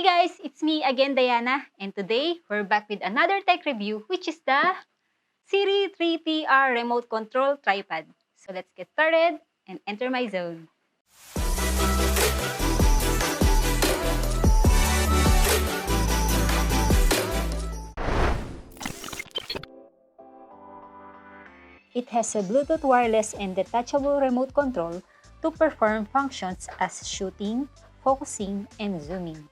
guys, it's me again, Diana, and today we're back with another tech review, which is the Sirui 3T-R remote control tripod. So let's get started and enter my zone. It has a Bluetooth wireless and detachable remote control to perform functions as shooting, focusing, and zooming.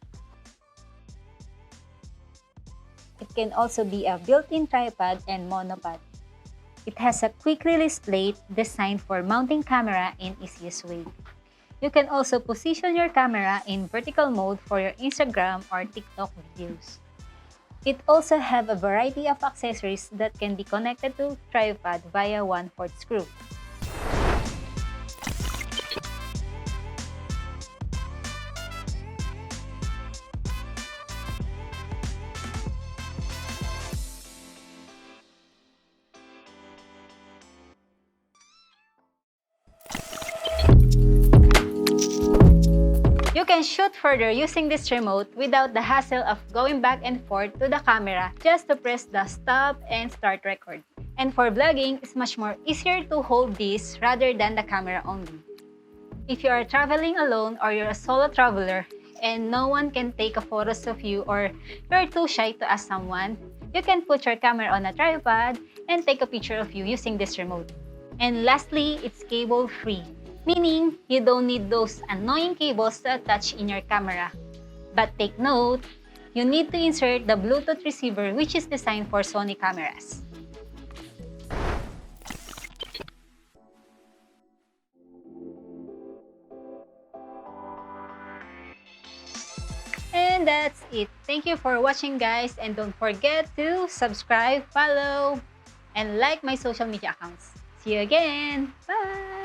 It can also be a built-in tripod and monopod. It has a quick-release plate designed for mounting camera in easiest way. You can also position your camera in vertical mode for your Instagram or TikTok videos. It also has a variety of accessories that can be connected to tripod via 1/4 screw. You can shoot further using this remote without the hassle of going back and forth to the camera just to press the stop and start record. And for vlogging, it's much more easier to hold this rather than the camera only. If you are traveling alone or you're a solo traveler and no one can take a photos of you or you're too shy to ask someone, you can put your camera on a tripod and take a picture of you using this remote. And lastly, it's cable-free, meaning you don't need those annoying cables to attach in your camera. But take note, you need to insert the Bluetooth receiver which is designed for Sony cameras. And that's it. Thank you for watching, guys, and don't forget to subscribe, follow, and like my social media accounts. See you again. Bye!